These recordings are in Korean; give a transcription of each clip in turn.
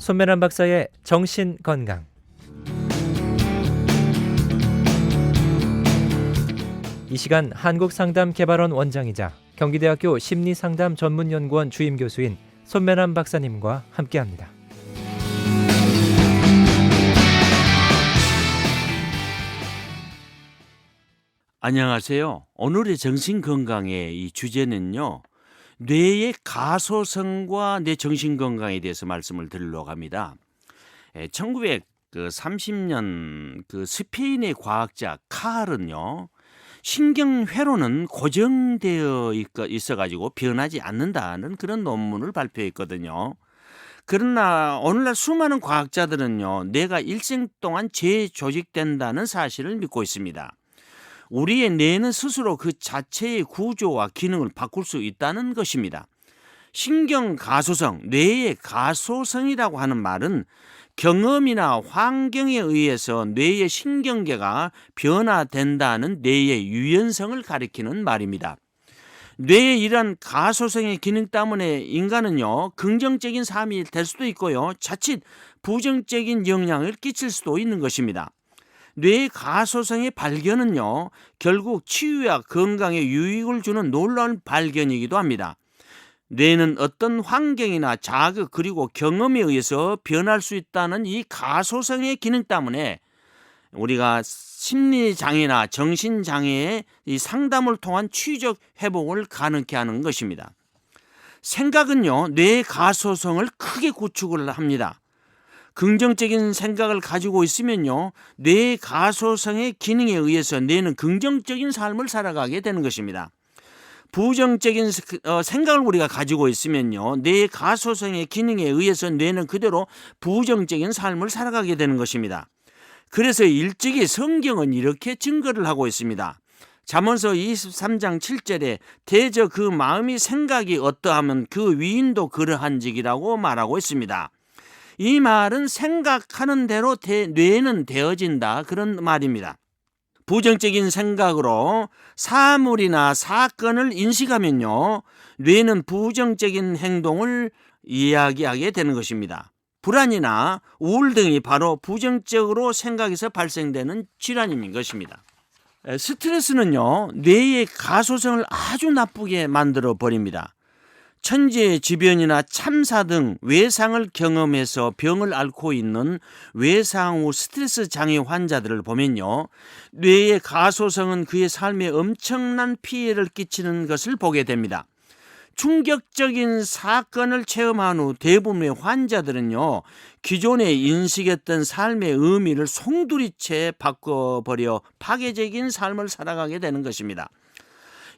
손면한 박사의 정신건강. 이 시간 한국상담개발원 원장이자 경기대학교 심리상담 전문연구원 주임교수인 손면한 박사님과 함께합니다. 안녕하세요. 오늘의 정신건강의 이 주제는요, 뇌의 가소성과 뇌 정신건강에 대해서 말씀을 드리려고 합니다. 1930년 스페인의 과학자 카를은요, 신경회로는 고정되어 있어가지고 변하지 않는다는 그런 논문을 발표했거든요. 그러나 오늘날 수많은 과학자들은요, 뇌가 일생 동안 재조직된다는 사실을 믿고 있습니다. 우리의 뇌는 스스로 그 자체의 구조와 기능을 바꿀 수 있다는 것입니다. 신경가소성, 뇌의 가소성이라고 하는 말은 경험이나 환경에 의해서 뇌의 신경계가 변화된다는 뇌의 유연성을 가리키는 말입니다. 뇌의 이러한 가소성의 기능 때문에 인간은요, 긍정적인 삶이 될 수도 있고요, 자칫 부정적인 영향을 끼칠 수도 있는 것입니다. 뇌의 가소성의 발견은요, 결국 치유와 건강에 유익을 주는 놀라운 발견이기도 합니다. 뇌는 어떤 환경이나 자극 그리고 경험에 의해서 변할 수 있다는 이 가소성의 기능 때문에 우리가 심리장애나 정신장애의 이 상담을 통한 치유적 회복을 가능케 하는 것입니다. 생각은요, 뇌의 가소성을 크게 구축을 합니다. 긍정적인 생각을 가지고 있으면요, 뇌의 가소성의 기능에 의해서 뇌는 긍정적인 삶을 살아가게 되는 것입니다. 부정적인 생각을 우리가 가지고 있으면요, 뇌의 가소성의 기능에 의해서 뇌는 그대로 부정적인 삶을 살아가게 되는 것입니다. 그래서 일찍이 성경은 이렇게 증거를 하고 있습니다. 잠언서 23장 7절에 대저 그 마음이 생각이 어떠하면 그 위인도 그러한직이라고 말하고 있습니다. 이 말은 생각하는 대로 뇌는 되어진다, 그런 말입니다. 부정적인 생각으로 사물이나 사건을 인식하면요, 뇌는 부정적인 행동을 이야기하게 되는 것입니다. 불안이나 우울 등이 바로 부정적으로 생각에서 발생되는 질환인 것입니다. 스트레스는요, 뇌의 가소성을 아주 나쁘게 만들어 버립니다. 천재지변이나 참사 등 외상을 경험해서 병을 앓고 있는 외상 후 스트레스 장애 환자들을 보면요, 뇌의 가소성은 그의 삶에 엄청난 피해를 끼치는 것을 보게 됩니다. 충격적인 사건을 체험한 후 대부분의 환자들은요, 기존에 인식했던 삶의 의미를 송두리째 바꿔버려 파괴적인 삶을 살아가게 되는 것입니다.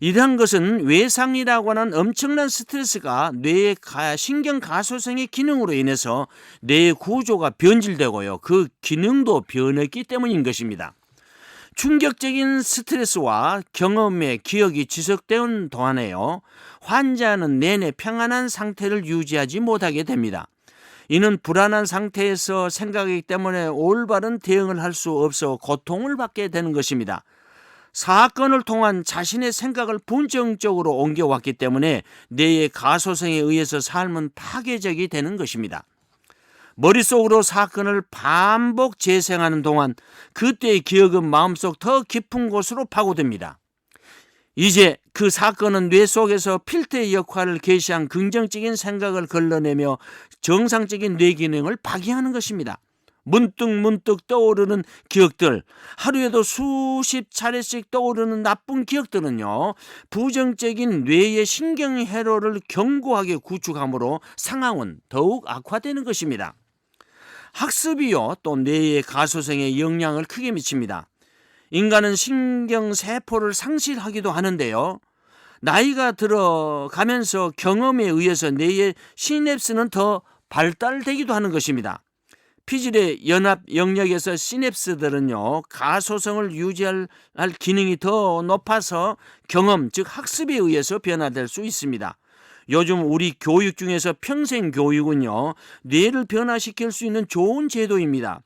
이러한 것은 외상이라고 하는 엄청난 스트레스가 뇌의 신경가소성의 기능으로 인해서 뇌의 구조가 변질되고요, 그 기능도 변했기 때문인 것입니다. 충격적인 스트레스와 경험의 기억이 지속되는 동안에요, 환자는 내내 평안한 상태를 유지하지 못하게 됩니다. 이는 불안한 상태에서 생각이기 때문에 올바른 대응을 할 수 없어 고통을 받게 되는 것입니다. 사건을 통한 자신의 생각을 본능적으로 옮겨왔기 때문에 뇌의 가소성에 의해서 삶은 파괴적이 되는 것입니다. 머릿속으로 사건을 반복 재생하는 동안 그때의 기억은 마음속 더 깊은 곳으로 파고듭니다. 이제 그 사건은 뇌 속에서 필터의 역할을 개시한 긍정적인 생각을 걸러내며 정상적인 뇌 기능을 파괴하는 것입니다. 문득 떠오르는 기억들, 하루에도 수십 차례씩 떠오르는 나쁜 기억들은요, 부정적인 뇌의 신경회로를 견고하게 구축하므로 상황은 더욱 악화되는 것입니다. 학습이요, 또 뇌의 가소성에 영향을 크게 미칩니다. 인간은 신경세포를 상실하기도 하는데요, 나이가 들어가면서 경험에 의해서 뇌의 시냅스는 더 발달되기도 하는 것입니다. 피질의 연합 영역에서 시냅스들은요, 가소성을 유지할 기능이 더 높아서 경험, 즉 학습에 의해서 변화될 수 있습니다. 요즘 우리 교육 중에서 평생교육은요, 뇌를 변화시킬 수 있는 좋은 제도입니다.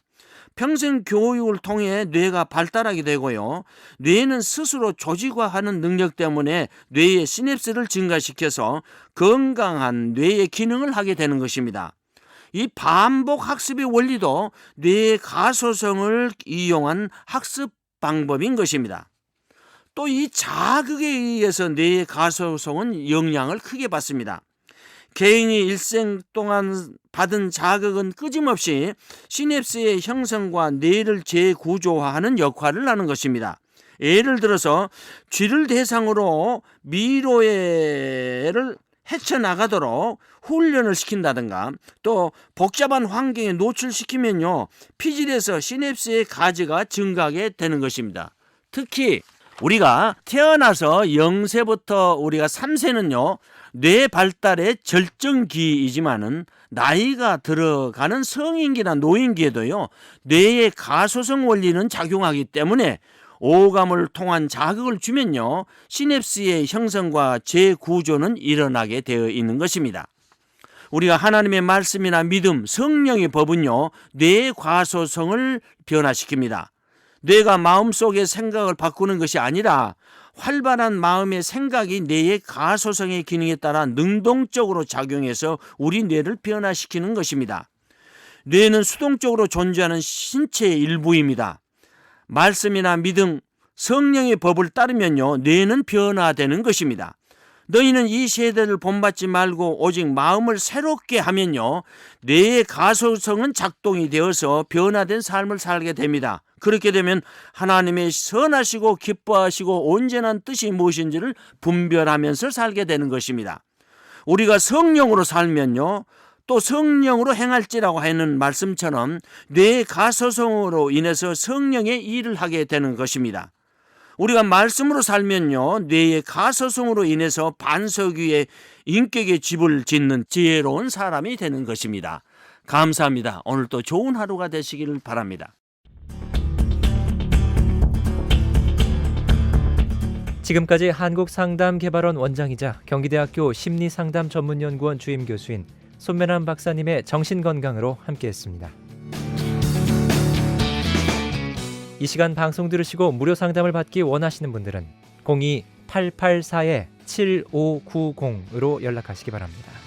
평생교육을 통해 뇌가 발달하게 되고요, 뇌는 스스로 조직화하는 능력 때문에 뇌의 시냅스를 증가시켜서 건강한 뇌의 기능을 하게 되는 것입니다. 이 반복 학습의 원리도 뇌의 가소성을 이용한 학습 방법인 것입니다. 또 이 자극에 의해서 뇌의 가소성은 영향을 크게 받습니다. 개인이 일생 동안 받은 자극은 끊임없이 시냅스의 형성과 뇌를 재구조화하는 역할을 하는 것입니다. 예를 들어서 쥐를 대상으로 미로애를 헤쳐나가도록 훈련을 시킨다든가, 또 복잡한 환경에 노출시키면요, 피질에서 시냅스의 가지가 증가하게 되는 것입니다. 특히 우리가 태어나서 0세부터 우리가 3세는요 뇌 발달의 절정기이지만은 나이가 들어가는 성인기나 노인기에도요 뇌의 가소성 원리는 작용하기 때문에 오감을 통한 자극을 주면요 시냅스의 형성과 재구조는 일어나게 되어 있는 것입니다. 우리가 하나님의 말씀이나 믿음, 성령의 법은요 뇌의 가소성을 변화시킵니다. 뇌가 마음속의 생각을 바꾸는 것이 아니라 활발한 마음의 생각이 뇌의 가소성의 기능에 따라 능동적으로 작용해서 우리 뇌를 변화시키는 것입니다. 뇌는 수동적으로 존재하는 신체의 일부입니다. 말씀이나 믿음, 성령의 법을 따르면요 뇌는 변화되는 것입니다. 너희는 이 세대를 본받지 말고 오직 마음을 새롭게 하면요 뇌의 가소성은 작동이 되어서 변화된 삶을 살게 됩니다. 그렇게 되면 하나님의 선하시고 기뻐하시고 온전한 뜻이 무엇인지를 분별하면서 살게 되는 것입니다. 우리가 성령으로 살면요 또 성령으로 행할지라고 하는 말씀처럼 뇌의 가소성으로 인해서 성령의 일을 하게 되는 것입니다. 우리가 말씀으로 살면요 뇌의 가소성으로 인해서 반석 위에 인격의 집을 짓는 지혜로운 사람이 되는 것입니다. 감사합니다. 오늘도 좋은 하루가 되시기를 바랍니다. 지금까지 한국상담개발원 원장이자 경기대학교 심리상담 전문연구원 주임교수인 손면한 박사님의 정신건강으로 함께했습니다. 이 시간 방송 들으시고 무료 상담을 받기 원하시는 분들은 02-884-7590으로 연락하시기 바랍니다.